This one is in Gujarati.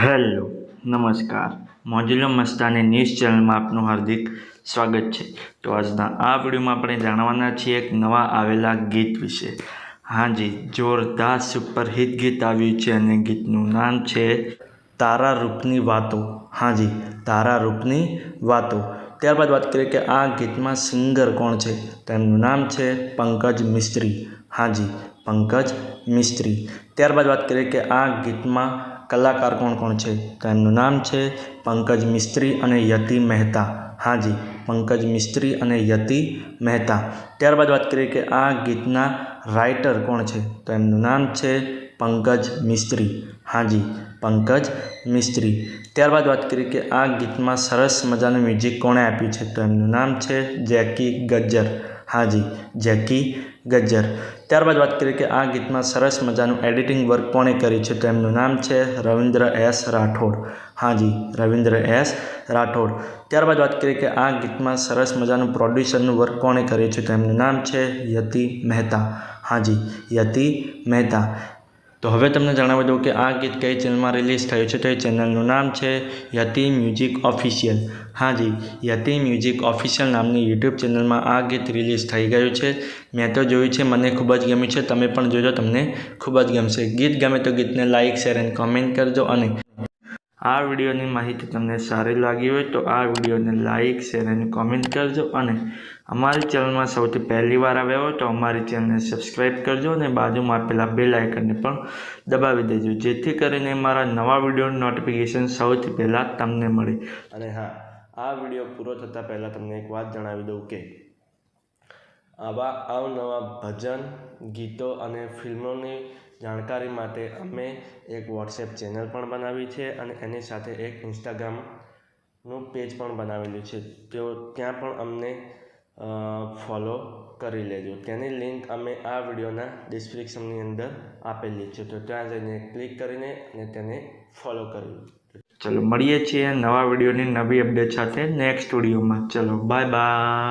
હેલો નમસ્કાર મોજુલો મસ્તાની ન્યૂઝ ચેનલમાં આપનું હાર્દિક સ્વાગત છે। તો આજના આ વિડીયોમાં આપણે જાણવાના છીએ એક નવા આવેલા ગીત વિશે। હાજી, જોરદાર સુપરહિટ ગીત આવ્યું છે અને ગીતનું નામ છે તારા રૂપની વાતો। હાજી, તારા રૂપની વાતો। ત્યારબાદ વાત કરીએ કે આ ગીતમાં સિંગર કોણ છે, તો એમનું નામ છે પંકજ મિસ્ત્રી। હાજી, પંકજ મિસ્ત્રી। ત્યારબાદ વાત કરીએ કે આ ગીતમાં કલાકાર કોણ કોણ છે, તો એમનું નામ છે પંકજ મિસ્ત્રી અને યતિ મહેતા। હાજી, પંકજ મિસ્ત્રી અને યતિ મહેતા। ત્યારબાદ વાત કરીએ કે આ ગીતના રાઇટર કોણ છે, તો એમનું નામ છે પંકજ મિસ્ત્રી। હાજી, પંકજ મિસ્ત્રી। ત્યારબાદ વાત કરીએ કે આ ગીતમાં સરસ મજાનું મ્યુઝિક કોણે આપ્યું છે, તો એમનું નામ છે જેકી ગજ્જર। હાજી, જેકી ગજ્જર। ત્યારબાદ વાત કરીએ કે આ ગીતમાં સરસ મજાનું એડિટિંગ વર્ક કોણે કર્યું છે, તો એમનું નામ છે રવિન્દ્ર એસ રાઠોડ। હાજી, રવિન્દ્ર એસ રાઠોડ। ત્યારબાદ વાત કરીએ કે આ ગીતમાં સરસ મજાનું પ્રોડ્યુસરનું વર્ક કોણે કર્યું છે, તો એમનું નામ છે યતિ મહેતા। હાજી, યતિ મહેતા। તો હવે તમને જણાવી દઉં કે આ ગીત કઈ ચેનલમાં રિલીઝ થયું છે, તો એ ચેનલનું નામ છે યતિ મ્યુઝિક ઓફિશિયલ। હાજી, યતિ મ્યુઝિક ઓફિશિયલ નામની યુટ્યુબ ચેનલમાં આ ગીત રિલીઝ થઈ ગયું છે। મેં તો જોયું છે, મને ખૂબ જ ગમ્યું છે। તમે પણ જોજો, તમને ખૂબ જ ગમશે। ગીત ગમે તો ગીતને લાઇક, શેર અને કોમેન્ટ કરજો અને આ વિડીયોની માહિતી તમને સારી લાગી હોય તો આ વિડીયોને લાઇક, શેર અને કોમેન્ટ કરજો અને અમારી ચેનલમાં સૌથી પહેલી વાર આવ્યા હોય તો અમારી ચેનલને સબસ્ક્રાઈબ કરજો અને બાજુમાં આપેલા બેલ આઇકનને પણ દબાવી દેજો, જેથી કરીને મારા નવા વિડીયોની નોટિફિકેશન સૌથી પહેલાં તમને મળે। અને હા, આ વિડીયો પૂરો થતાં પહેલાં તમને એક વાત જણાવી દઉં કે આવા અવનવા ભજન, ગીતો અને ફિલ્મોની જાણકારી માટે અમે એક વોટ્સએપ ચેનલ પણ બનાવી છે અને એની સાથે એક ઇન્સ્ટાગ્રામનું પેજ પણ બનાવેલું છે, તો ત્યાં પણ અમને ફોલો કરી લેજો। તેની લિંક અમે આ વિડીયોના ડિસ્ક્રિપ્શનની અંદર આપેલી છે, તો ત્યાં જઈને ક્લિક કરીને અને તેને ફોલો કરી લો। ચલો મળીએ છીએ નવા વિડીયોની નવી અપડેટ સાથે નેક્સ્ટ વિડીયોમાં। ચલો બાય બાય।